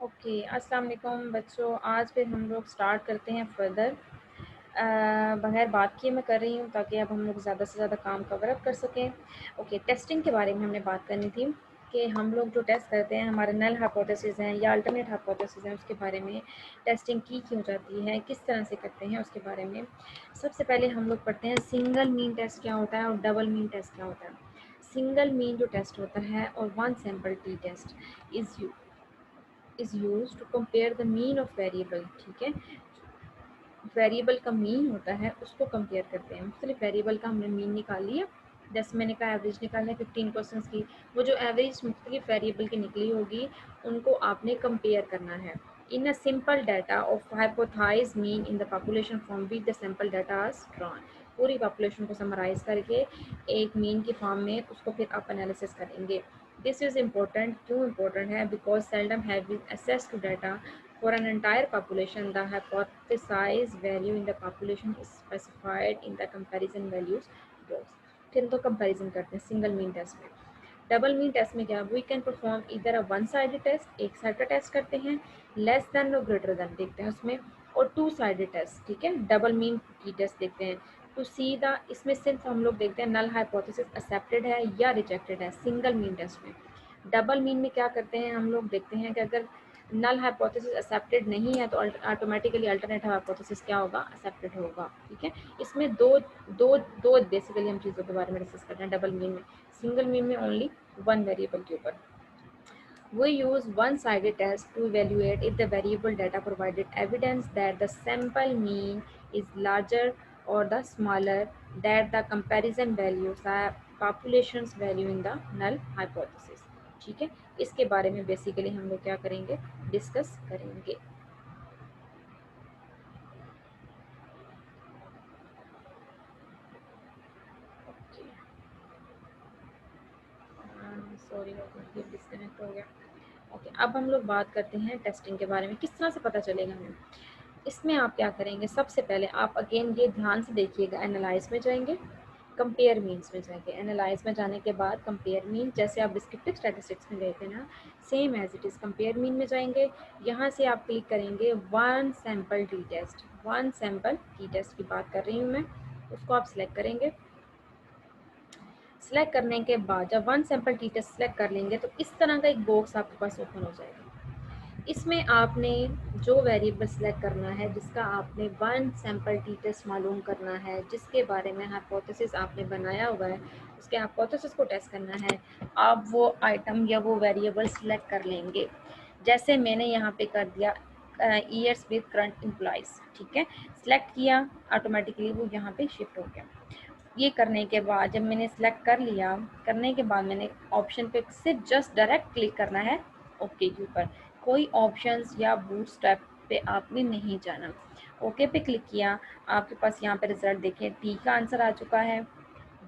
Okay, अस्सलाम वालेकुम बच्चों। आज फिर हम लोग स्टार्ट करते हैं फर्दर। बगैर बात किए मैं कर रही हूँ ताकि अब हम लोग ज़्यादा से ज़्यादा काम कवर अप कर सकें। ओके, टेस्टिंग के बारे में हमने बात करनी थी कि हम लोग जो टेस्ट करते हैं हमारे नल हाइपोथेसिस हैं या अल्टरनेट हाइपोथेसिस हैं, उसके बारे में टेस्टिंग की क्यों जाती है, किस तरह से करते हैं उसके बारे में। सबसे पहले हम लोग पढ़ते हैं सिंगल मीन टेस्ट क्या होता है और डबल मीन टेस्ट क्या होता है। सिंगल मीन जो टेस्ट होता है और one sample t test is use to compare the mean of variable. ठीक है, वेरिएबल का मीन होता है उसको कंपेयर करते हैं। मुख्तलिफ वेरिएबल का हमने मीन निकाल लिया, जैसे मैंने कहा एवरेज निकालना है 15 क्वेश्चंस की। वो जो एवरेज मुख्तलिफ वेरिएबल की निकली होगी उनको आपने कंपेयर करना है। In a simple data of hypothesize mean in the population from which the sample data are drawn. पूरी पॉपुलेशन को समराइज करके एक मीन की फॉर्म में उसको फिर आप एनालिसिस करेंगे। This is important. क्यों इम्पोर्टेंट है? Because seldom have access to data for an entire population. The hypothesized value in the population is specified in the comparison values box. फिर तो कंपैरिजन करते हैं सिंगल मीन टेस्ट में। Double mean test में क्या, we can perform इधर a one sided test, एक side का टेस्ट करते हैं, लेस देन और ग्रेटर देन देखते हैं उसमें, और टू साइडेड टेस्ट। ठीक है, डबल मीन की टेस्ट देखते हैं तो सीधा इसमें सिर्फ हम लोग देखते हैं नल हाइपोथेसिस एक्सेप्टेड है या रिजेक्टेड है। सिंगल मीन टेस्ट में डबल मीन में क्या करते हैं, हम लोग देखते हैं कि अगर नल हाइपोथेसिस एक्सेप्टेड नहीं है तो ऑटोमेटिकली अल्टरनेटिव हाइपोथेसिस क्या होगा, एक्सेप्टेड होगा। ठीक है, इसमें दो दो दो बेसिकली हम चीज़ों के बारे में डिस्कस करते हैं डबल मीन में। सिंगल मीन में ओनली वन वेरिएबल के ऊपर। We use one-sided test to evaluate if the variable data provided evidence that the sample mean is larger or the smaller that the comparison values are population's value in the null hypothesis। ठीक है, इसके बारे में basically हम लोग क्या करेंगे, discuss करेंगे। सॉरी, डिस्कनेक्ट हो गया। ओके, अब हम लोग बात करते हैं टेस्टिंग के बारे में, किस तरह से पता चलेगा हमें। इसमें आप क्या करेंगे, सबसे पहले आप अगेन ये ध्यान से देखिएगा, एनालाइज में जाएंगे, कंपेयर मीन्स में जाएंगे। एनालाइज में जाने के बाद कंपेयर मीन, जैसे आप डिस्क्रिप्टिव स्टैटिस्टिक्स में गए थे ना, same as it is compare mean में जाएंगे। यहाँ से आप क्लिक करेंगे one sample t test. One sample t test की बात कर रही हूँ मैं, उसको आप सिलेक्ट करेंगे। सिलेक्ट करने के बाद जब one sample t test select कर लेंगे तो इस तरह का एक बॉक्स आपके पास ओपन हो जाएगा। इसमें आपने जो वेरिएबल सिलेक्ट करना है, जिसका आपने वन सैम्पल टी टेस्ट मालूम करना है, जिसके बारे में हाइपोथेसिस आपने बनाया हुआ है, उसके हाइपोथेसिस को टेस्ट करना है, आप वो आइटम या वो वेरिएबल सिलेक्ट कर लेंगे। जैसे मैंने यहाँ पे कर दिया ईयर्स विद करंट एम्प्लॉइज। ठीक है, सिलेक्ट किया, ऑटोमेटिकली वो यहाँ पे शिफ्ट हो गया। ये करने के बाद जब मैंने सेलेक्ट कर लिया, करने के बाद मैंने ऑप्शन पे सिर्फ जस्ट डायरेक्ट क्लिक करना है ओके के ऊपर। कोई ऑप्शंस या बूटस्ट्रैप पे आपने नहीं जाना। ओके पे क्लिक किया, आपके पास यहाँ पे रिजल्ट देखें, टी का आंसर आ चुका है,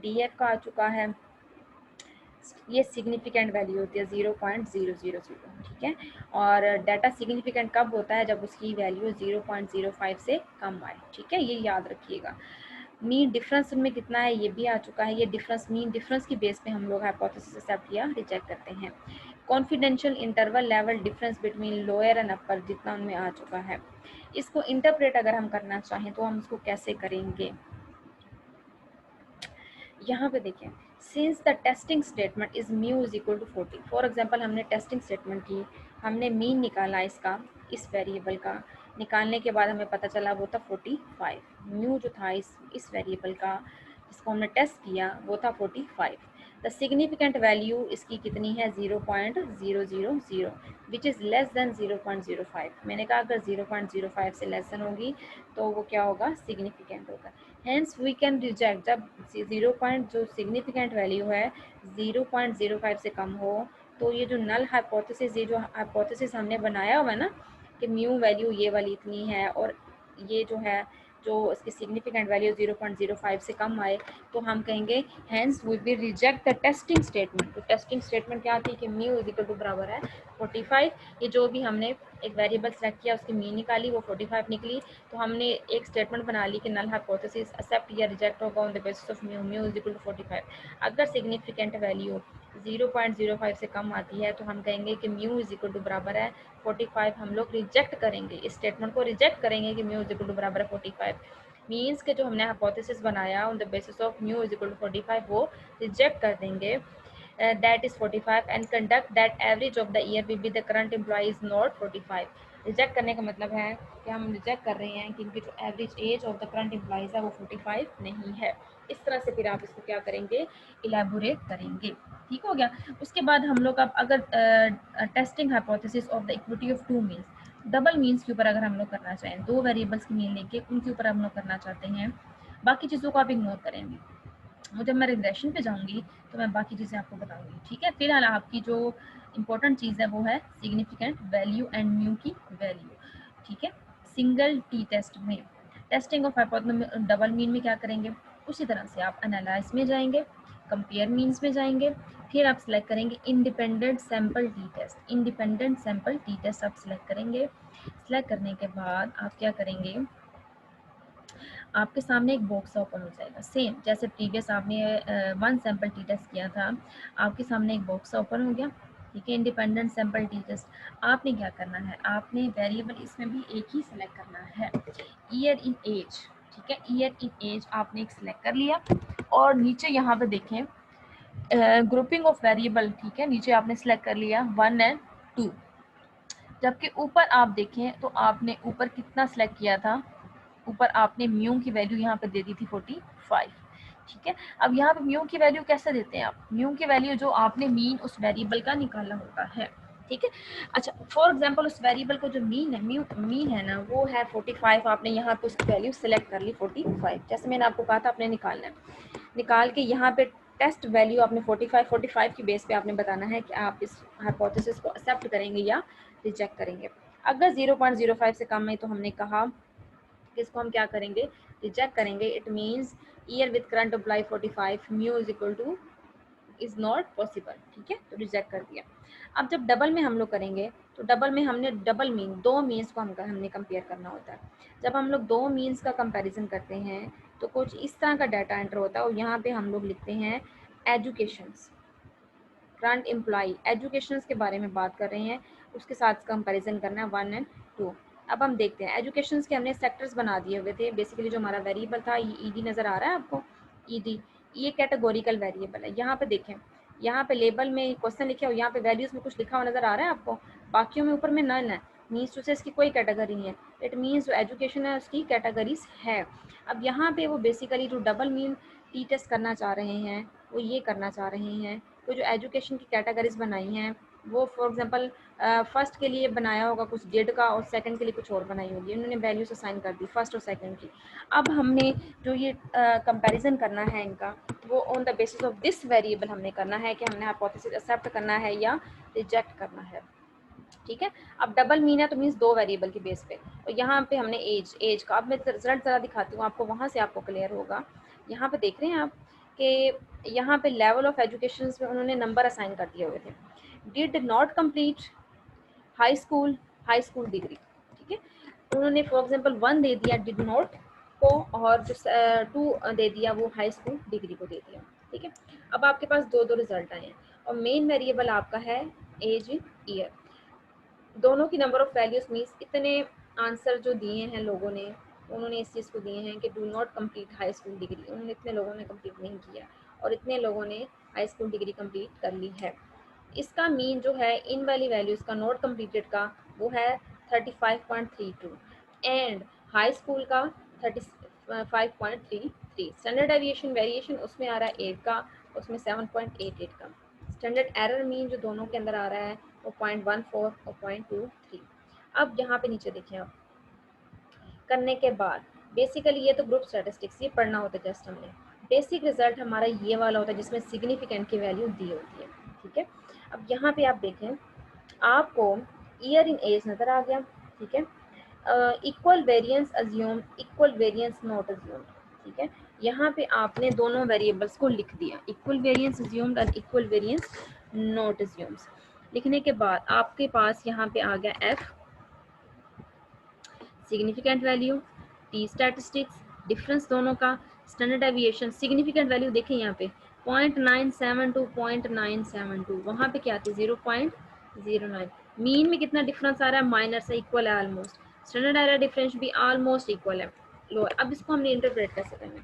डी एफ का आ चुका है। ये सिग्निफिकेंट वैल्यू होती है 0.000। ठीक है, और डाटा सिग्निफिकेंट कब होता है, जब उसकी वैल्यू 0.05 से कम आए। ठीक है, ये याद रखिएगा। मीन डिफरेंस उनमें कितना है ये भी आ चुका है। ये डिफरेंस, मीन डिफरेंस की बेस पे हम लोग हाइपोथेसिस एक्सेप्ट या रिजेक्ट करते हैं। Confidential interval level difference between lower and upper जितना उनमें आ चुका है। इसको इंटरप्रेट अगर हम करना चाहें तो हम इसको कैसे करेंगे, यहाँ पे देखें, since the testing statement is mu is equal to 40। For example हमने टेस्टिंग स्टेटमेंट की, हमने मीन निकाला इसका, इस वेरिएबल का। निकालने के बाद हमें पता चला वो था 45। म्यू जो था इस वेरिएबल का जिसको हमने टेस्ट किया वो था 45। द सिग्निफिकेंट वैल्यू इसकी कितनी है, 0.000, विच इज़ लेस देन 0.05। मैंने कहा अगर 0.05 से लेस देन होगी तो वो क्या होगा, सिग्निफिकेंट होगा। हेंस वी कैन रिजेक्ट, जब 0. जो सिग्निफिकेंट वैल्यू है 0.05 से कम हो, तो ये जो नल हाइपोथेसिस, ये जो हाइपोथेसिस हमने बनाया हुआ है ना कि म्यू वैल्यू ये वाली इतनी है और ये जो है जो इसकी सिग्निफिकेंट वैल्यू 0.05 से कम आए, तो हम कहेंगे hence we will reject the testing statement. तो टेस्टिंग स्टेटमेंट क्या थी कि म्यू इज इक्वल टू बराबर है 45। ये जो भी हमने एक वेरिएबल सेलेक्ट किया उसकी मीन निकाली, वो 45 निकली, तो हमने एक स्टेटमेंट बना ली कि नल हाइपोथेसिस एक्सेप्ट या रिजेक्ट होगा on the basis of mu, mu is equal to 45। अगर सिग्निफिकेंट वैल्यू 0.05 से कम आती है तो हम कहेंगे कि म्यू इज इक्वल टू बराबर है 45। हम लोग रिजेक्ट करेंगे, इस स्टेटमेंट को रिजेक्ट करेंगे कि म्यू इज इक्वल टू बराबर है 45। मीन्स के जो हमने हाइपोथेसिस बनाया on the basis of mu is equal to 45 वो रिजेक्ट कर देंगे that is 45 and conduct that average of the year will be the current employee is not 45। Reject करने का मतलब है कि हम रिजेक्ट कर रहे हैं कि इनकी जो average age of the current employees है वो 45 नहीं है। इस तरह से फिर आप इसको क्या करेंगे, इलेबोरेट करेंगे। ठीक हो गया। उसके बाद हम लोग अब अगर testing hypothesis of the equity of two means, double means के ऊपर अगर हम लोग करना चाहें, दो वेरिएबल्स की मीन लेके उनके ऊपर हम लोग करना चाहते हैं, बाकी चीज़ों को आप इग्नोर करेंगे। और जब मैं रिग्रेशन पे जाऊंगी तो मैं बाकी चीज़ें आपको बताऊंगी। ठीक है, फिलहाल आपकी जो इम्पोर्टेंट चीज़ है वो है सिग्निफिकेंट वैल्यू एंड म्यू की वैल्यू। ठीक है, सिंगल टी टेस्ट में testing of hypothesis double mean में क्या करेंगे, उसी तरह से आप एनालाइज में जाएंगे, कंपेयर मीन्स में जाएंगे, फिर आप सिलेक्ट करेंगे independent sample t test. Independent sample t test आप सिलेक्ट करेंगे। सिलेक्ट करने के बाद आप क्या करेंगे, आपके सामने एक बॉक्स ओपन हो जाएगा, सेम जैसे प्रीवियस आपने वन सैंपल टी टेस्ट किया था, आपके सामने एक बॉक्स ओपन हो गया। ठीक है, इंडिपेंडेंट सैंपल टी टेस्ट आपने क्या करना है, आपने वेरिएबल इसमें भी एक ही सिलेक्ट करना है, ईयर इन एज। ठीक है, ईयर इन एज आपने एक सिलेक्ट कर लिया और नीचे यहाँ पे देखें ग्रुपिंग ऑफ वेरिएबल। ठीक है, नीचे आपने सिलेक्ट कर लिया 1 एंड 2, जबकि ऊपर आप देखें तो आपने ऊपर कितना सिलेक्ट किया था, ऊपर आपने म्यू की वैल्यू यहाँ पे दे दी थी 45। ठीक है, अब यहाँ पे म्यू की वैल्यू कैसे देते हैं आप, म्यू की वैल्यू जो आपने मीन उस वेरिएबल का निकाला होता है। ठीक है, अच्छा फॉर एग्जांपल उस वेरिएबल को जो मीन है, मीन है ना वो है 45, आपने यहाँ पे उसकी वैल्यू सेलेक्ट कर ली 45, जैसे मैंने आपको कहा था आपने निकालना है, निकाल के यहाँ पे टेस्ट वैल्यू आपने 45 की बेस पे आपने बताना है कि आप इस हाइपोथेसिस को एक्सेप्ट करेंगे या रिजेक्ट करेंगे। अगर 0.05 से कम है तो हमने कहा इसको हम क्या करेंगे, रिजेक्ट करेंगे। It means year with current apply 45 mu is equal two is not possible. ठीक है, तो रिजेक्ट कर दिया। अब जब डबल में हम लोग करेंगे तो डबल में हमने डबल मीन, दो मीन्स को हमने कंपेयर करना होता है। जब हम लोग दो मीन्स का कंपैरिजन करते हैं तो कुछ इस तरह का डाटा एंटर होता है और यहाँ पे हम लोग लिखते हैं एजुकेशंस, करंट एम्प्लॉई, एजुकेशंस के बारे में बात कर रहे हैं, उसके साथ कंपैरिजन करना है 1 एंड 2। अब हम देखते हैं एजुकेशंस के हमने सेक्टर्स बना दिए हुए थे। बेसिकली जो हमारा वेरिएबल था ये ईडी नज़र आ रहा है आपको, ईडी ये कैटेगोरिकल वेरिएबल है। यहाँ पे देखें, यहाँ पे लेबल में क्वेश्चन लिखे और यहाँ पे वैल्यूज़ में कुछ लिखा हुआ नज़र आ रहा है आपको, बाकियों में ऊपर में नन है, मीन्स टू से इसकी कोई कैटेगरी नहीं है। इट मीन्स जो एजुकेशन है उसकी कैटेगरीज है। अब यहाँ पे वो बेसिकली जो डबल मीन टी टेस्ट करना चाह रहे हैं वो ये करना चाह रहे हैं, तो जो एजुकेशन की कैटेगरीज बनाई हैं वो फॉर एग्जांपल फर्स्ट के लिए बनाया होगा कुछ डेट का और सेकंड के लिए कुछ और बनाई होगी, उन्होंने वैल्यूज असाइन कर दी फर्स्ट और सेकंड की। अब हमने जो ये कंपैरिजन करना है इनका वो on the basis of this variable हमने करना है कि हमने हाइपोथेसिस एक्सेप्ट करना है या रिजेक्ट करना है। ठीक है, अब डबल मीन है तो मीन्स दो वेरिएबल की बेस पे, और यहाँ पे हमने एज का, अब मैं रिजल्ट ज़रा दिखाती हूँ आपको, वहाँ से आपको क्लियर होगा। यहाँ पे देख रहे हैं आप कि यहाँ पे लेवल ऑफ एजुकेशन में उन्होंने नंबर असाइन कर दिए हुए थे, did not complete high school degree. ठीक है, उन्होंने फॉर एग्जांपल 1 दे दिया डिड नॉट को, और जो 2 दे दिया वो हाई स्कूल डिग्री को दे दिया। ठीक है, अब आपके पास दो दो रिजल्ट आए हैं और मेन वेरिएबल आपका है एज इन ईयर। दोनों की नंबर ऑफ वैल्यूज मीन्स इतने आंसर जो दिए हैं लोगों ने, उन्होंने इस चीज़ को दिए हैं कि do not complete high school degree, उन्होंने इतने लोगों ने कंप्लीट नहीं किया और इतने लोगों ने हाई स्कूल डिग्री कंप्लीट कर ली है। इसका मीन जो है इन वाली वैल्यूज़ का नॉट कंप्लीटेड का वो है 35.32 एंड हाई स्कूल का 35.33। स्टैंडर्ड डेविएशन वेरिएशन उसमें आ रहा है 8 का, उसमें 7.88 का। स्टैंडर्ड एरर मीन जो दोनों के अंदर आ रहा है वो 0.14 और 0.23। अब यहाँ पे नीचे देखिए आप, करने के बाद बेसिकली ये तो ग्रुप स्टैटिस्टिक्स ये पढ़ना होता है जस्ट हमने, बेसिक रिजल्ट हमारा ये वाला होता है जिसमें सिग्निफिकेंट की वैल्यू दी होती है। ठीक है, अब यहाँ पे आप देखें आपको ईयर इन एज नज़र आ गया। ठीक है, equal variance assume, equal variance not assume. ठीक है, यहाँ पे आपने दोनों वेरिएबल्स को लिख दिया, इक्वल वेरिएंस अज्यूम्ड और इक्वल वेरिएंस नॉट अज्यूम्ड। लिखने के बाद आपके पास यहाँ पे आ गया F significant value, T statistics difference दोनों का, स्टैंडर्ड डेविएशन। सिग्निफिकेंट वैल्यू देखें यहाँ पे 0.972 0.972 वहाँ पे क्या थी 0.09। मीन में कितना डिफरेंस आ रहा है, माइनर से इक्वल है ऑलमोस्ट, स्टैंडर्ड एरर डिफरेंस भी ऑलमोस्ट इक्वल है, लो। अब इसको हमने इंटरप्रेट कैसे करना है,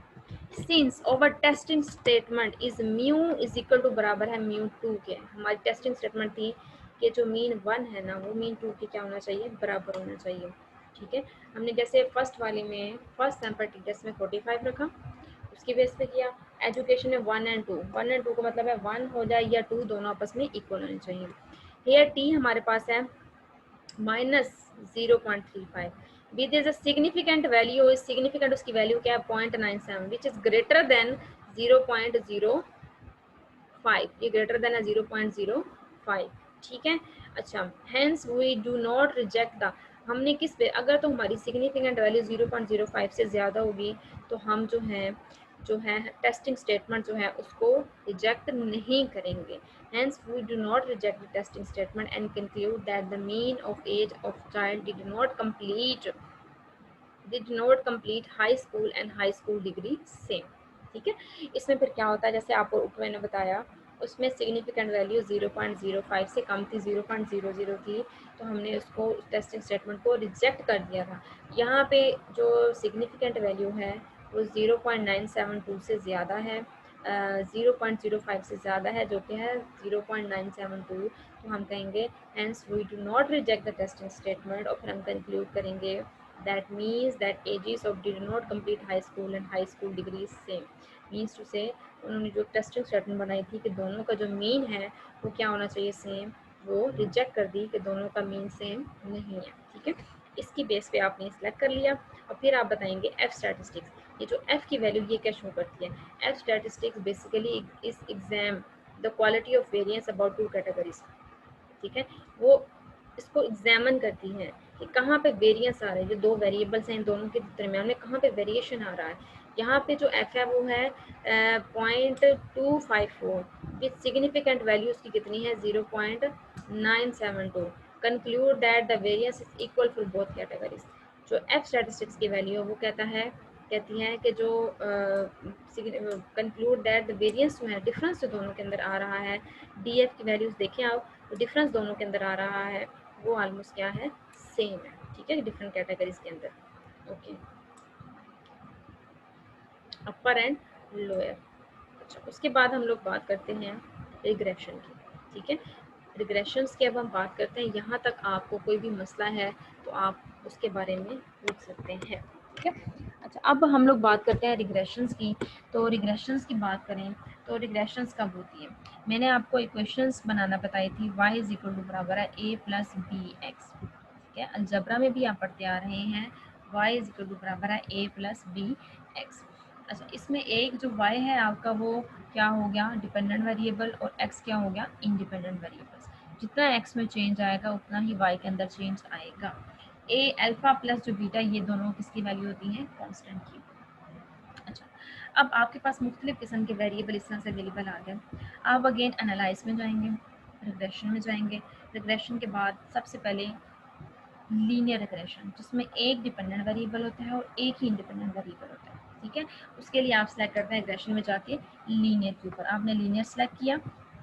since over testing statement is mu is equal to बराबर है म्यू 2 के, हमारी टेस्टिंग स्टेटमेंट थी कि जो मीन 1 है ना वो मीन 2 के क्या होना चाहिए, बराबर होना चाहिए। ठीक है, हमने जैसे फर्स्ट वाले में फर्स्ट सैंपल टेस्ट में 45 रखा, उसकी बेस पे किया। एजुकेशन में 1 और 2 का मतलब है 1 हो जाए या 2 दोनों आपस में इक्वल होने चाहिए। हेयर टी हमारे पास है -0.35 with is a significant value, significant उसकी वैल्यू क्या है 0.97 विच इज ग्रेटर देन 0.05, ये ग्रेटर देन है 0.05। ठीक है, अच्छा, hence we do not reject the, हमने किस पे, अगर तो हमारी सिग्निफिकेंट वैल्यू 0.05 से ज़्यादा होगी तो हम जो है टेस्टिंग स्टेटमेंट जो है उसको रिजेक्ट नहीं करेंगे। Hence we do not reject the testing statement and conclude that the mean of age of child did not complete high school and high school degree same. ठीक है, इसमें फिर क्या होता है, जैसे आपको मैंने बताया उसमें सिग्निफिकेंट वैल्यू 0.05 से कम थी, 0.00 थी, तो हमने उसको टेस्टिंग स्टेटमेंट को रिजेक्ट कर दिया था। यहाँ पे जो सिग्निफिकेंट वैल्यू है वो 0.972 से ज़्यादा है, 0.05 से ज़्यादा है जो कि है 0.972, तो हम कहेंगे hence we do not reject the testing statement, और फिर हम कंक्लूड करेंगे that means that ages of did not complete high school and high school degree is same, means to say उन्होंने जो टेस्टिंग स्टेटमेंट बनाई थी कि दोनों का जो मीन है वो क्या होना चाहिए, सेम, वो रिजेक्ट कर दी कि दोनों का मीन सेम नहीं है। ठीक है, इसकी बेस पे आपने सिलेक्ट कर लिया और फिर आप बताएंगे एफ स्टैटिस्टिक्स, ये जो एफ की वैल्यू ये क्या शो करती है, एफ स्टैटिस्टिक्स बेसिकली इस exam the quality of variance about 2 categories. ठीक है, वो इसको एग्जामिन करती हैं कि कहाँ पे वेरिएंस आ रहा है, जो दो वेरिएबल्स हैं इन दोनों के दरमियान में कहाँ पे वेरिएशन आ रहा है। यहाँ पे जो एफ है वो है 0.254 विथ सिग्निफिकेंट वैल्यू उसकी कितनी है 0.972। Conclude that the variance is equal for both categories. जो एफ स्टैटिस्टिक्स की वैल्यू है वो कहती है कि जो कंक्लूड दैट द वेरिएंस जो है डिफरेंस जो दोनों के अंदर आ रहा है, डी एफ की वैल्यूज देखें आप, तो डिफरेंस दोनों के अंदर आ रहा है वो ऑलमोस्ट क्या है, सेम है। ठीक है, डिफरेंट कैटेगरीज के अंदर। Okay, upper and lower. अच्छा, उसके बाद हम लोग बात करते हैं रिग्रेशन की। ठीक है, रिग्रेशंस की अब हम बात करते हैं, यहाँ तक आपको कोई भी मसला है तो आप उसके बारे में पूछ सकते हैं। ठीक है, अच्छा, अब हम लोग बात करते हैं रिग्रेशंस की। तो रिग्रेशंस की बात करें तो रिग्रेशंस कब होती है, मैंने आपको इक्वेशंस बनाना बताई थी, y इज इक्वल टू बराबर है a प्लस बी एक्स। ठीक है, अलजबरा में भी आप पढ़ते आ रहे हैं y इज इक्वल टू बराबर है a प्लस बी एक्स। अच्छा, इसमें एक जो y है आपका वो क्या हो गया, डिपेंडेंट वेरिएबल, और x क्या हो गया, इंडिपेंडेंट वेरिएबल्स। जितना x में चेंज आएगा उतना ही y के अंदर चेंज आएगा। a अल्फा प्लस जो बीटा, ये दोनों किसकी वैल्यू होती है, कांस्टेंट की। अच्छा, अब आपके पास मुख्तलिफ किस्म के वेरिएबल इस तरह से अवेलेबल आ गए, आप अगेन एनालाइज में जाएंगे, रिग्रेशन में जाएंगे। रिग्रेशन के बाद सबसे पहले लीनियर रिग्रेशन, जिसमें एक डिपेंडेंट वेरिएबल होता है और एक ही इंडिपेंडेंट वेरिएबल होता है। ठीक है, उसके लिए आप सेलेक्ट करते हैं रिग्रेशन में जाके लीनियर के ऊपर, आपने लीनियर सेलेक्ट किया।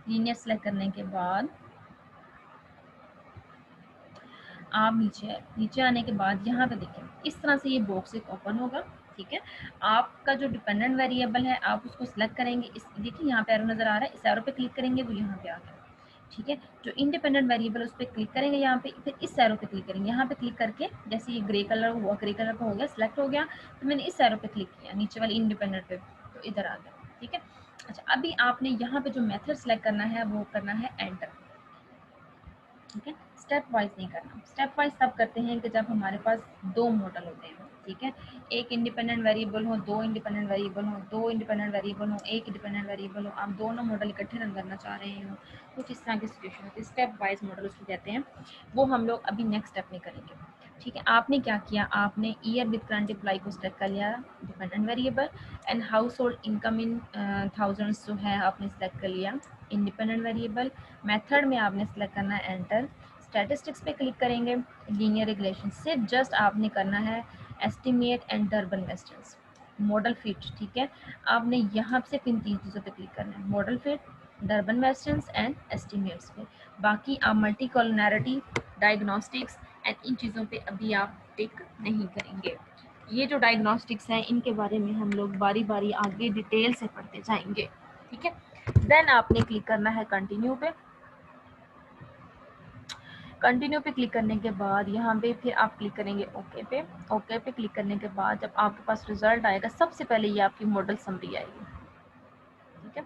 लीनियर सेलेक्ट करने के बाद आप नीचे आने के बाद यहाँ पे देखें इस तरह से ये बॉक्स एक ओपन होगा। ठीक है, आपका जो डिपेंडेंट वेरिएबल है आप उसको सिलेक्ट करेंगे, इस देखिए यहाँ पे एरो नज़र आ रहा है, इस एरो पे क्लिक करेंगे वो यहाँ पे आ गया। ठीक है, जो इंडिपेंडेंट वेरिएबल उस पर क्लिक करेंगे यहाँ पे, फिर इस एरो पे क्लिक करेंगे, यहाँ पे क्लिक करके जैसे ये ग्रे कलर हुआ, ग्रे कलर का हो गया, सिलेक्ट हो गया, तो मैंने इस एरो पे क्लिक किया नीचे वाले इंडिपेंडेंट पे, तो इधर आ गया। ठीक है, अच्छा, अभी आपने यहाँ पे जो मेथड सेलेक्ट करना है वो करना है एंटर। ठीक है, स्टेप वाइज नहीं करना, स्टेप वाइज तब करते हैं कि जब हमारे पास दो मॉडल होते हैं। ठीक है, एक इंडिपेंडेंट वेरिएबल हो, दो इंडिपेंडेंट वेरिएबल हो, दो इंडिपेंडेंट वेरिएबल हो, एक इंडिपेंडेंट वेरिएबल हो, आप दोनों मॉडल इकट्ठे रन करना चाह रहे हो, कुछ इस तरह की सिचुएशन होती है, स्टेप वाइज मॉडल उसको कहते हैं, वो हम लोग अभी नेक्स्ट स्टेप में करेंगे। ठीक है, आपने क्या किया, आपने ईयर विद करंट एम्प्लॉय को सिलेक्ट कर लिया dependent variable, and house hold income in thousands जो है आपने सिलेक्ट कर लिया इंडिपेंडेंट वेरिएबल। मेथड में आपने सेलेक्ट करना है एंटर, स्टैटिस्टिक्स पे क्लिक करेंगे, लीनियर रिग्रेशन, सिर्फ जस्ट आपने करना है estimate and turban distance. Model fit, ठीक है। आपने यहाँ से इन 3 चीज़ों पे क्लिक करना है, model fit, Durban westerns and estimates पे। बाकी आप मल्टी कॉलनैरिटी, डायग्नोस्टिक्स एंड इन चीज़ों पे अभी आप टिक नहीं करेंगे। ये जो डायग्नोस्टिक्स हैं इनके बारे में हम लोग बारी बारी आगे डिटेल से पढ़ते जाएंगे, ठीक है। देन आपने क्लिक करना है कंटिन्यू पे। कंटिन्यू पे क्लिक करने के बाद यहाँ पे फिर आप क्लिक करेंगे ओके पे। ओके पे क्लिक करने के बाद जब आपके पास रिजल्ट आएगा, सबसे पहले ये आपकी मॉडल समरी आएगी, ठीक है।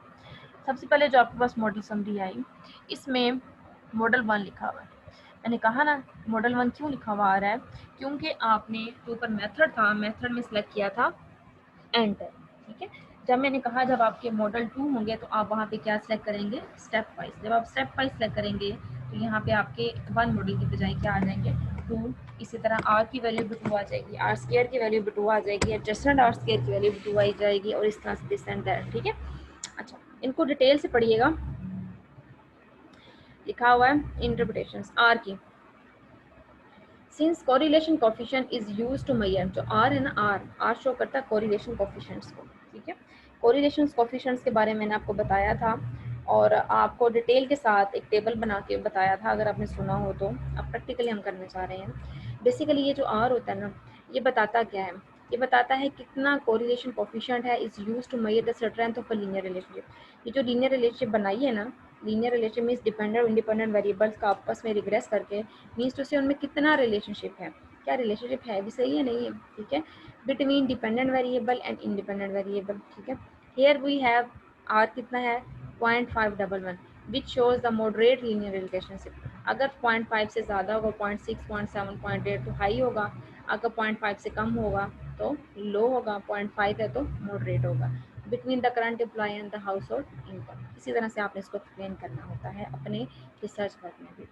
सबसे पहले जो आपके पास मॉडल समरी आई, इसमें मॉडल 1 लिखा हुआ है। मैंने कहा ना मॉडल 1 क्यों लिखा हुआ आ रहा है, क्योंकि आपने जो ऊपर मेथड था, मेथड में सिलेक्ट किया था एंटर, ठीक है। जब मैंने कहा जब आपके मॉडल 2 होंगे तो आप वहाँ पे क्या सिलेक्ट करेंगे, स्टेप वाइज। जब आप स्टेप वाइज सिलेक्ट करेंगे तो यहाँ पे आपके 1 मॉडल की बजाय क्या आ जाएंगे, 2। इसी तरह आर की वैल्यू भी 2 आ जाएगी, आर स्क्वायर की वैल्यू भी 2 आ जाएगी, एडजस्टेड आर स्क्वायर की वैल्यू भी 2 आ जाएगी, और इस तरह से दिस एंड दैट, ठीक है। अच्छा, इनको डिटेल से पढ़िएगा। लिखा हुआ है इंटरप्रिटेशंस आर की, since correlation coefficient is used to measure, जो आर है ना, आर शो करता है कोरिलेशन कोफिशिएंट्स को, ठीक है। कोरिलेशन कोफिशिएंट्स के बारे में मैंने आपको बताया था और आपको डिटेल के साथ एक टेबल बना के बताया था, अगर आपने सुना हो तो। अब प्रैक्टिकली हम करने जा रहे हैं। बेसिकली ये जो आर होता है ना, ये बताता क्या है, ये बताता है कितना कोरिलेशन कोफिशिएंट है is use to measure the strength of a linear relationship. ये जो लीनियर रिलेशनशिप बनाई है ना, लीनियर रिलेशन मीन्स डिपेंडेंट और इंडिपेंडेंट वेरिएबल्स का आपस में रिग्रेस करके, मीन्स टू से उनमें कितना रिलेशनशिप है, क्या रिलेशनशिप है भी सही है नहीं है, ठीक है, between dependent variable and independent variable, ठीक है। हियर वी हैव आर कितना है 0.511 विच shows the moderate linear relationship. अगर 0.5 से ज़्यादा होगा, 0.6, 0.7, 0.8 तो हाई होगा, अगर 0.5 से कम होगा तो लो होगा, 0.5 है तो मॉडरेट होगा। Between the current employ and the household income, इसी तरह से आपने इसको एक्सप्लेन करना होता है अपने रिसर्च वर्क में भी।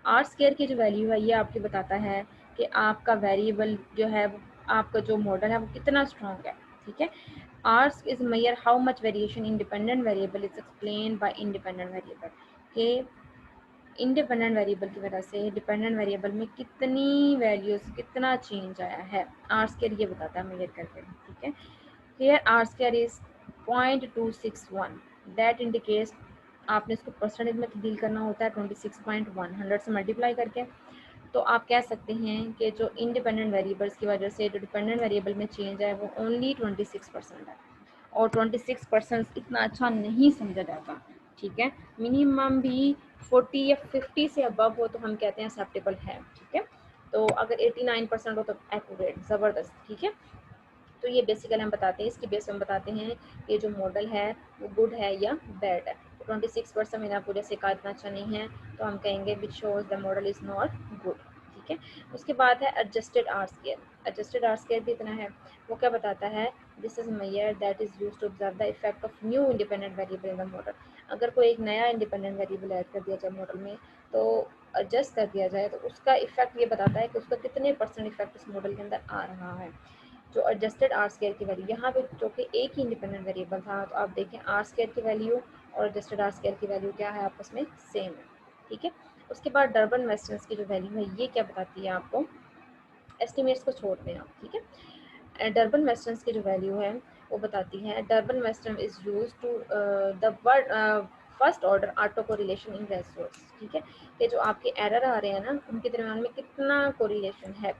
आर स्क्वायर की जो वैल्यू है ये आपको बताता है कि आपका वेरिएबल जो है, आपका जो मॉडल है वो कितना स्ट्रॉन्ग है, ठीक है। R is measure how much variation in dependent variable is explain by independent variable, के इंडिपेंडेंट वेरिएबल की वजह से डिपेंडेंट वेरिएबल में कितनी वैल्यूज, कितना चेंज आया है, आर स्क्वायर ये बताता है मेजर करके, ठीक है। Here R square is 0.261 that indicates, आपने इसको परसेंटेज में तब्दील करना होता है 26.1 100 से मल्टीप्लाई करके। तो आप कह सकते हैं कि जो इंडिपेंडेंट वेरिएबल्स की वजह से जो डिपेंडेंट वेरिएबल में चेंज है वो ओनली 26% है, और 26% इतना अच्छा नहीं समझा जाता, ठीक है। मिनिमम भी 40 या 50 से अबव हो तो हम कहते हैं एक्सेप्टेबल है, ठीक है। तो अगर 89% हो तो एक्यूरेट, ज़बरदस्त, ठीक है। तो ये बेसिकली हम बताते हैं, इसकी बेस पे हम बताते हैं कि जो मॉडल है वो गुड है या बैड है। 26% मैंने आपको जैसे कहा इतना अच्छा नहीं है तो हम कहेंगे which shows the model is not good, ठीक है। उसके बाद है adjusted R square. Adjusted R square भी इतना है, वो क्या बताता है, this is measure that is use to observe the effect of new independent variable in the model. अगर कोई एक नया इंडिपेंडेंट वेरिएबल ऐड कर दिया जाए मॉडल में, तो एडजस्ट कर दिया जाए, तो उसका इफेक्ट ये बताता है कि उसका कितने परसेंट इफेक्ट इस मॉडल के अंदर आ रहा है। जो एडजस्टेड आर स्क्वायर की वैल्यू यहाँ पे जो कि एक ही इंडिपेंडेंट वेरिएबल था, तो आप देखें आर स्क्वायर की वैल्यू और एडजस्टेड आर स्क्वायर की वैल्यू क्या है, आपस में सेम है, ठीक है। उसके बाद डर्बन वेस्टर्न्स की जो वैल्यू है ये क्या बताती है आपको, एस्टिमेट्स को छोड़ते हैं आप, ठीक है। डर्बन वेस्टर्न्स की जो वैल्यू है वो बताती है, Durbin western is use to the word first order autocorrelation in resolutes, ठीक है, कि जो आपके एरर आ रहे हैं ना उनके दरमियान में कितना कोरिलेशन है।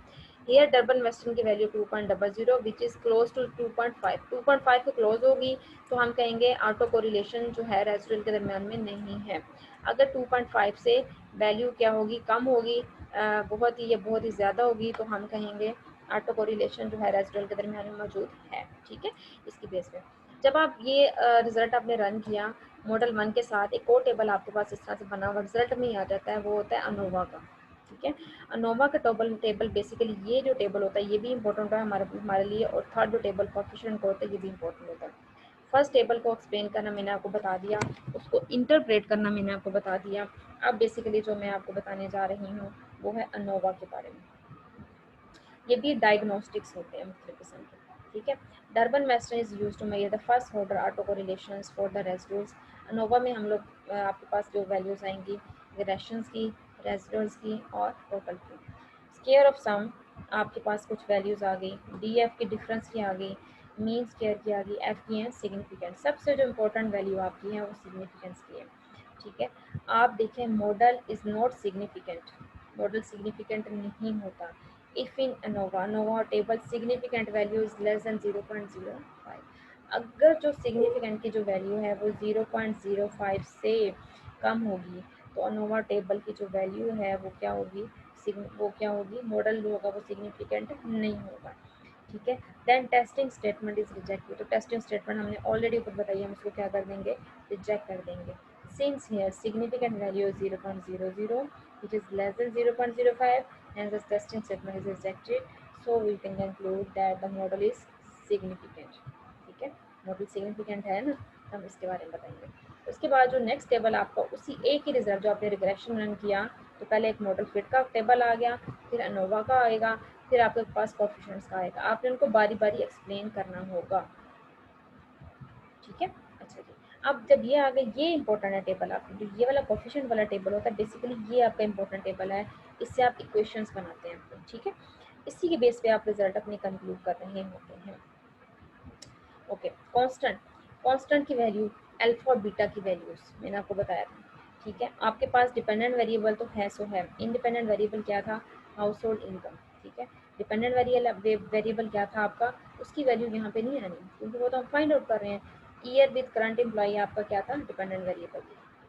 हियर डर्बन वेस्टर्न की value 2.00 which is close to 2.5, 2.5 के क्लोज होगी तो हम कहेंगे ऑटो कोरिलेशन जो है रेजोल्यूट के दरमियान में नहीं है। अगर 2.5 से वैल्यू क्या होगी, कम होगी, बहुत ही या बहुत ही ज़्यादा होगी, तो हम कहेंगे ऑटो कोरिलेशन जो है रेजोल्यूट के दरमियान में मौजूद है, ठीक है। इसकी बेस पे जब आप ये रिज़ल्ट आपने रन किया मॉडल 1 के साथ, एक और टेबल आपके पास इस तरह से बना हुआ रिजल्ट में ही आ जाता है, वो होता है अनोवा का, ठीक है। अनोवा का टेबल बेसिकली ये जो टेबल होता है ये भी इंपॉर्टेंट होता है हमारे लिए, और थर्ड जो टेबल कोफिशिएंट का होता है ये भी इंपॉर्टेंट होता है। फर्स्ट टेबल को एक्सप्लेन करना मैंने आपको बता दिया, उसको इंटरप्रेट करना मैंने आपको बता दिया। अब बेसिकली जो मैं आपको बताने जा रही हूँ वो है अनोवा के बारे में। ये भी डायग्नोस्टिक्स होते हैं मुख्तलिफ किस्म के, ठीक है। Durbin western is use to measure the first order auto correlations for the residuals. ANOVA में हम लोग आपके पास जो वैल्यूज आएंगी रिलेशंस की, रेजिड्यूल्स की और टोटल की। स्केयर ऑफ सम आपके पास कुछ वैल्यूज आ गई, डी एफ की डिफरेंस की आ गई, मीन स्क्वायर की आ गई, एफ की है सिग्निफिकेंट। सबसे जो इम्पोर्टेंट वैल्यू आपकी है वो सिग्निफिकेंस की है, ठीक है। आप देखें model is not significant, model significant नहीं होता if in ANOVA Nova table significant value is less than 0.05। अगर जो सिग्निफिकेंट की जो वैल्यू है वो 0.05 से कम होगी तो अनोवा टेबल की जो वैल्यू है वो क्या होगी, वो क्या होगी, मॉडल जो होगा वो सिग्निफिकेंट नहीं होगा, ठीक है। Then testing statement is rejected, तो टेस्टिंग स्टेटमेंट हमने ऑलरेडी ऊपर बताई, हम इसको क्या कर देंगे, रिजेक्ट कर देंगे। Since here significant value is 0.00 which is less than 0.05 and the testing statement is rejected, so we can conclude that the model is significant, ठीक है। मॉडल सिग्निफिकेंट है ना, हम इसके बारे में बताएंगे। उसके बाद जो नेक्स्ट टेबल आपका उसी एक ही रिजल्ट जो आपने रिग्रेशन रन किया, तो पहले एक मॉडल फिट का टेबल आ गया, फिर अनोवा का आएगा, फिर आपके पास कोफिशिएंट्स का आएगा, आपने उनको बारी बारी एक्सप्लेन करना होगा, ठीक है। अच्छा जी, अब जब ये आ गए, ये इंपॉर्टेंट है टेबल, आपका जो ये वाला कोफिशिएंट वाला टेबल होता है बेसिकली ये आपका इंपॉर्टेंट टेबल है, इससे आप इक्वेशंस बनाते हैं, ठीक है। इसी के बेस पे आप रिजल्ट अपनी कंक्लूड कर रहे होते हैं। ओके, कांस्टेंट, कांस्टेंट की वैल्यू अल्फा और बीटा की वैल्यूज मैंने आपको बताया था, ठीक है। आपके पास डिपेंडेंट वेरिएबल तो है सो है, इंडिपेंडेंट वेरिएबल क्या था, हाउस होल्ड इनकम, ठीक है। डिपेंडेंट वेरिएबल क्या था आपका, उसकी वैल्यू यहाँ पे नहीं आनी क्योंकि वो तो हम फाइंड आउट कर रहे हैं। ईयर विद करंट एम्प्लॉई आपका क्या था, डिपेंडेंट वेरिएबल।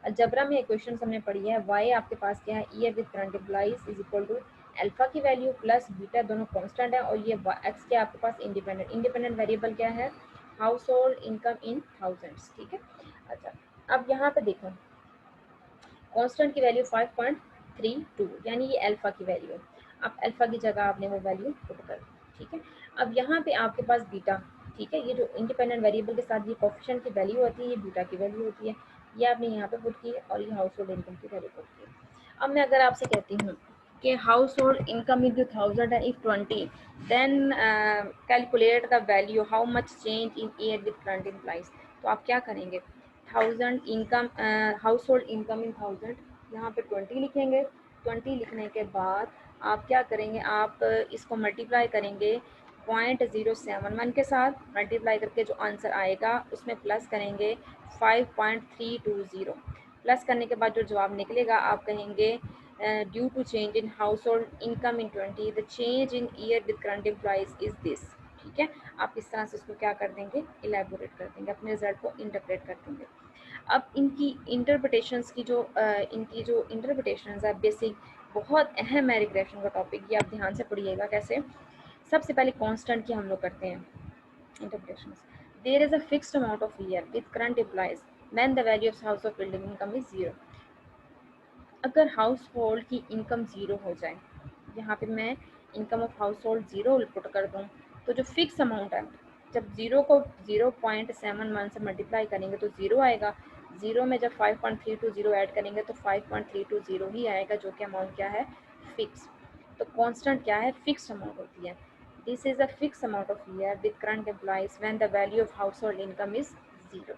अलजेब्रा में इक्वेशन हमने पढ़ी है, वाई आपके पास क्या है, year with current employees is equal to alpha की वैल्यू प्लस बीटा, दोनों कांस्टेंट है, और ये एक्स के आपके पास इंडिपेंडेंट, इंडिपेंडेंट वेरिएबल क्या है, house hold income in thousands, ठीक है। अच्छा, अब यहाँ पे देखो कांस्टेंट की वैल्यू 5.32 यानी ये अल्फा की वैल्यू है, अब अल्फा की जगह आपने वो वैल्यू पुट कर दी, ठीक है। अब यहाँ पे आपके पास बीटा, ठीक है, ये जो इंडिपेंडेंट वेरिएबल के साथ ये कोफिशिएंट की वैल्यू होती है, ये बीटा की वैल्यू होती है, ये आपने यहाँ पे पुट की है, और ये हाउस होल्ड इनकम की वैल्यू पुट की है। अब मैं अगर आपसे कहती हूँ कि household income is 1000 and if 20 then calculate the value how much change in year with current employees, तो आप क्या करेंगे, 1000 income, household income in 1000, यहाँ पे 20 लिखेंगे, 20 लिखने के बाद आप क्या करेंगे, आप इसको मल्टीप्लाई करेंगे 0.071 के साथ, मल्टीप्लाई करके जो आंसर आएगा उसमें प्लस करेंगे 5.320, प्लस करने के बाद जो जवाब निकलेगा आप कहेंगे due to change in household income in 20 the change in year with current employees is this, ठीक है। आप इस तरह से उसको क्या कर देंगे, इलेबोरेट कर देंगे, अपने रिजल्ट को इंटरप्रेट कर देंगे। अब इनकी इंटरप्रिटेशंस की जो इनकी जो इंटरप्रिटेशंस है बेसिक, बहुत अहम है रिग्रेशन का टॉपिक, ये आप ध्यान से पढ़िएगा कैसे। सबसे पहले कांस्टेंट की हम लोग करते हैं interpretations. There is a fixed amount of year with current employees when the value of house of building income is 0। अगर हाउस होल्ड की इनकम ज़ीरो हो जाए, यहाँ पे मैं income of household zero put कर दूँ, तो जो फिक्स अमाउंट है, जब ज़ीरो को 0.71 से मल्टीप्लाई करेंगे तो ज़ीरो आएगा, ज़ीरो में जब 5.320 ऐड करेंगे तो 5.320 ही आएगा, जो कि अमाउंट क्या है, फिक्स। तो कांस्टेंट क्या है, फिक्स अमाउंट होती है। This is a fix amount of year with current employees when the value of household income is 0।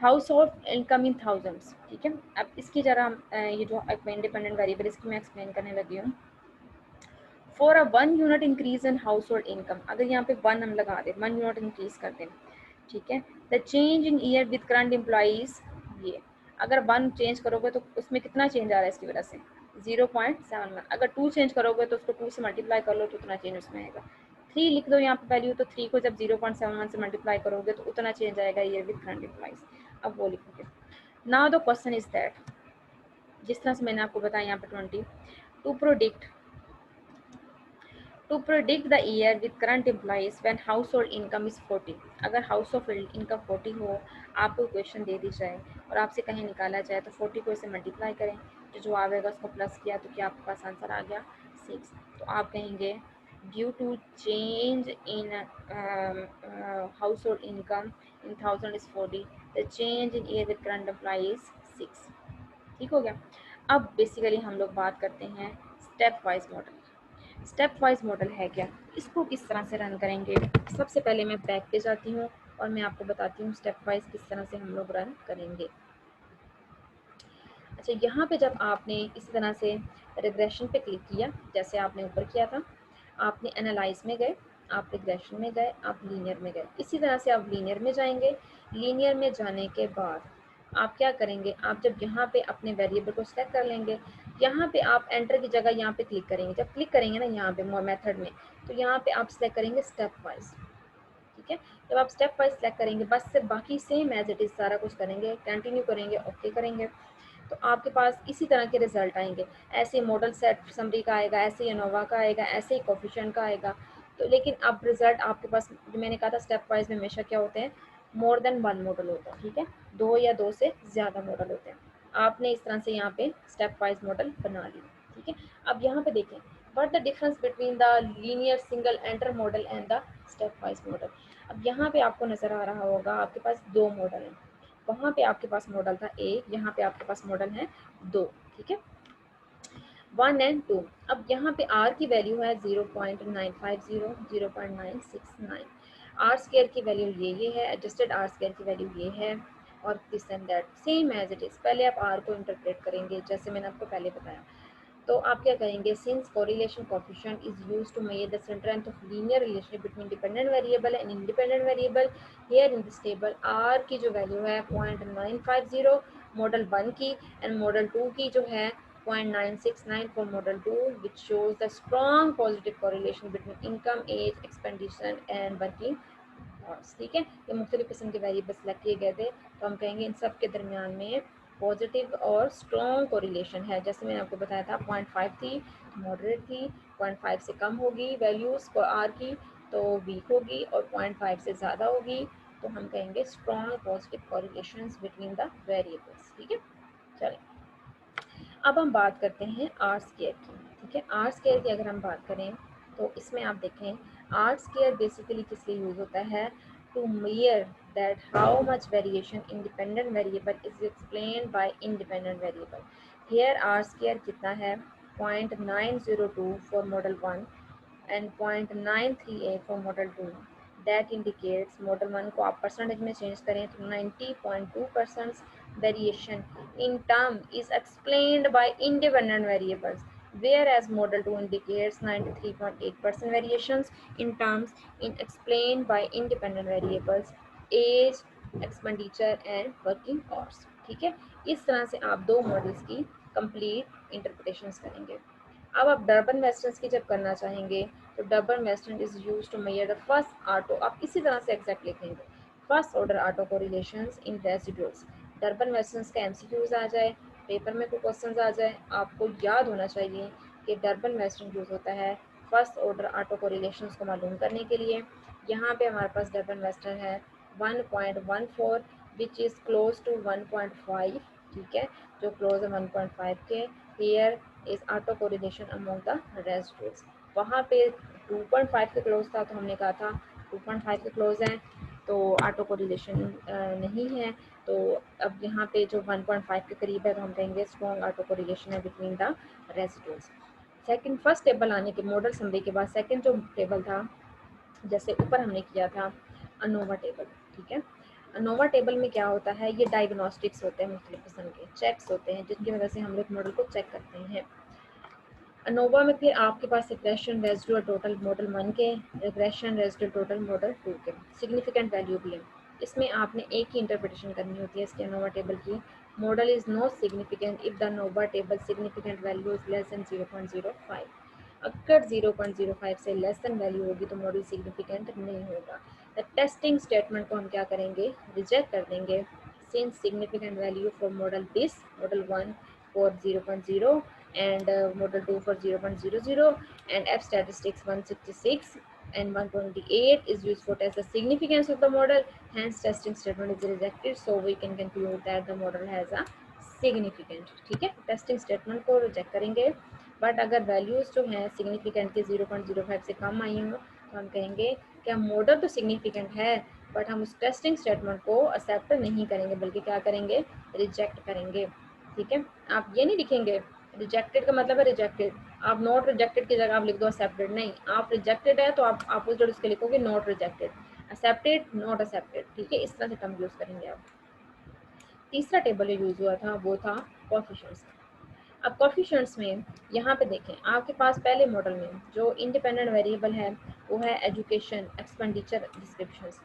House hold income in thousands, ठीक है। अब इसकी जरा ये जो इंडिपेंडेंट वेरिएबल इसकी मैं एक्सप्लेन करने लगी हूँ। For a 1 unit increase in household income, अगर यहाँ पे 1 हम लगा दें, 1 यूनिट इंक्रीज कर दें, ठीक है। The change in year with current employees, ये अगर 1 चेंज करोगे तो उसमें कितना चेंज आ रहा है इसकी वजह से, 0.71। अगर 2 चेंज करोगे तो उसको 2 से मल्टीप्लाई कर लो तो उतना चेंज उसमें आएगा। 3 लिख दो यहाँ पे वैल्यू, तो 3 को जब 0.71 से मल्टीप्लाई करोगे तो उतना चेंज आएगा ईयर विद करंट एम्प्लॉइज, अब वो लिखोगे। Now the question is that, जिस तरह से मैंने आपको बताया यहाँ पे 20, to predict to predict the year with current employees when household income is 40, अगर हाउस ऑफ इनकम 40 हो, आपको क्वेश्चन दे दी जाए और आपसे कहीं निकाला जाए, तो 40 को इसे मल्टीप्लाई करें, जो जवाब आएगा उसको प्लस किया तो क्या आपके पास आंसर आ गया 6। तो आप कहेंगे due to change in household income in 1000 is 40, the change in year with current employee is 6, ठीक हो गया। अब बेसिकली हम लोग बात करते हैं step wise model. Step wise model है क्या, इसको किस तरह से रन करेंगे। सबसे पहले मैं बैक पे जाती हूँ और मैं आपको बताती हूँ स्टेप वाइज किस तरह से हम लोग रन करेंगे। अच्छा, यहाँ पे जब आपने इस तरह से रिग्रेशन पे क्लिक किया, जैसे आपने ऊपर किया था, आपने एनालाइज में गए, आप रिग्रेशन में गए, आप लीनियर में गए। इसी तरह से आप लीनियर में जाएंगे। लीनियर में जाने के बाद आप क्या करेंगे, आप जब यहाँ पे अपने वेरिएबल को सेलेक्ट कर लेंगे, यहाँ पे आप एंटर की जगह यहाँ पे क्लिक करेंगे। जब क्लिक करेंगे ना यहाँ पे मेथड में, तो यहाँ पे आप सेलेक्ट करेंगे स्टेप वाइज। ठीक है, जब आप स्टेप वाइज सेलेक्ट करेंगे, बस सिर्फ बाकी सेम एज इट इज़ सारा कुछ करेंगे, कंटिन्यू करेंगे, ओके करेंगे, तो आपके पास इसी तरह के रिजल्ट आएंगे। ऐसे मॉडल सेट समरी का आएगा, ऐसे ही एनोवा का आएगा, ऐसे ही कोफिशिएंट का आएगा। तो लेकिन अब रिजल्ट आपके पास, जो मैंने कहा था स्टेप वाइज में हमेशा क्या होते हैं, मोर देन वन मॉडल होता है। ठीक है, दो या दो से ज़्यादा मॉडल होते हैं। आपने इस तरह से यहाँ पे स्टेप वाइज मॉडल बना लिया। ठीक है, अब यहाँ पे देखें, what the difference between the linear single enter model and the step wise model. अब यहाँ पे आपको नज़र आ रहा होगा आपके पास दो मॉडल हैं। वहाँ पे आपके पास मॉडल था एक, यहाँ पे आपके पास मॉडल है दो। ठीक है, 1 and 2। अब यहाँ पे r की वैल्यू है 0.950, 0.969। आर स्केयर की वैल्यू ये है, एडजस्टेड आर स्केयर की वैल्यू ये है, और this and that same as it is. पहले आप r को इंटरप्रेट करेंगे जैसे मैंने आपको पहले बताया। तो आप क्या करेंगे, since correlation coefficient is used to measure the strength of linear relationship between dependent variable and independent variable, here in this table r की जो वैल्यू है 0.950 मॉडल 1 की, एंड मॉडल 2 की जो है 0.969 for model 2, which shows the strong positive correlation between income, age, expenditure and working hours. ठीक है, ये मुख्तलिफ किस्म के वेरिएबल सेलेक्ट किए गए थे, तो हम कहेंगे इन सब के दरमियान में पॉजिटिव और स्ट्रॉन्ग कोरिलेशन है। जैसे मैंने आपको बताया था 0.5 थी तो मॉडरेट थी, 0.5 से कम होगी वैल्यूज़ को आर की तो वीक होगी, और 0.5 से ज़्यादा होगी तो हम कहेंगे strong positive correlation between the variables. ठीक है, चलिए अब हम बात करते हैं आर स्क्वायर की। ठीक है, आर स्क्वायर की अगर हम बात करें तो इसमें आप देखें, आर स्क्वायर बेसिकली किस लिए यूज़ होता है, to measure that how much variation independent variable is explained by independent variable. Here R square कितना है, 0.902 for model 1 and 0.938 for model 2। That indicates model 1 को आप परसेंटेज में चेंज करें तो 90.2% variation in term is explained by independent variables, whereas model 2 indicates 93.8% variations in terms in explained by independent variables, age, expenditure and working hours। ठीक है, इस तरह से आप दो मॉडल्स की कंप्लीट इंटरप्रिटेशंस करेंगे। अब आप डर्बन वेस्टर्न्स की जब करना चाहेंगे तो Durbin western is use to measure the first auto, आप इसी तरह से एग्जैक्ट लिखेंगे, first order auto correlations in residuals. Durbin westerns का एमसीक्यूज आ जाए, पेपर में कोई क्वेश्चंस आ जाए, आपको याद होना चाहिए कि डर्बन वेस्टर्न यूज होता है फर्स्ट ऑर्डर ऑटो कोरिलेशंस को मालूम करने के लिए। यहाँ पे हमारे पास डर्बन वेस्टर्न है 1.14 विच इज़ क्लोज टू 1.5। ठीक है, जो क्लोज है 1.5 के। Here is auto correlation among the residuals. वहाँ पे 2.5 के क्लोज था तो हमने कहा था 2.5 के क्लोज हैं तो ऑटो कोरिलेशन नहीं है। तो अब यहाँ पे जो 1.5 के करीब है तो हम कहेंगे स्ट्रॉन्ग ऑटो कोरिलेशन है between the residuals. Second, first table आने के मॉडल समरी के बाद सेकंड जो टेबल था, जैसे ऊपर हमने किया था अनोवा टेबल। ठीक है, अनोवा टेबल में क्या होता है, ये डायग्नोस्टिक्स होते हैं, मुख्तलिफ किस्म के चेक्स होते हैं जिनकी वजह से हम लोग मॉडल को चेक करते हैं। अनोवा में फिर आपके पास रिग्रेशन रेजिडुअल टोटल मॉडल 1 के, रिग्रेशन रेजिडुअल टोटल मॉडल 2 के, सिग्निफिकेंट वैल्यू भी है। इसमें आपने एक ही इंटरप्रिटेशन करनी होती है इसके अनोवा टेबल की। Model is not significant if the ANOVA table significant value is less than 0.05। अगर 0.05 से लेस दैन वैल्यू होगी तो मॉडल सिग्निफिकेंट नहीं होगा। द टेस्टिंग स्टेटमेंट को हम क्या करेंगे, रिजेक्ट कर देंगे। Since significant value for model this, model 1 for 0.0 and model 2 for 0.00 and f statistics 166 and 128 is used for test the significance of the model, hence testing statement is rejected, so we can conclude that the model has a significant। ठीक है, testing statement को reject करेंगे, but अगर values जो हैं significant के 0.05 से कम आई हों तो हम कहेंगे क्या मॉडल तो सिग्निफिकेंट है बट हम उस टेस्टिंग स्टेटमेंट को एक्सेप्ट नहीं करेंगे बल्कि क्या करेंगे, रिजेक्ट करेंगे। ठीक है, आप ये नहीं लिखेंगे रिजेक्टेड का मतलब है रिजेक्टेड, आप नॉट रिजेक्टेड की जगह आप लिख दो एक्सेप्टेड, नहीं, आप रिजेक्टेड है तो आप अपोजिट उसके लिखोगे not rejected, accepted not accepted. ठीक है, इस तरह से टर्म यूज़ करेंगे आप। तीसरा टेबल यूज़ हुआ था वो था कोएफिशिएंट्स। अब कोफिशिएंट्स में यहाँ पे देखें, आपके पास पहले मॉडल में जो इंडिपेंडेंट वेरिएबल है वो है एजुकेशन एक्सपेंडिचर डिस्क्रिप्शंस।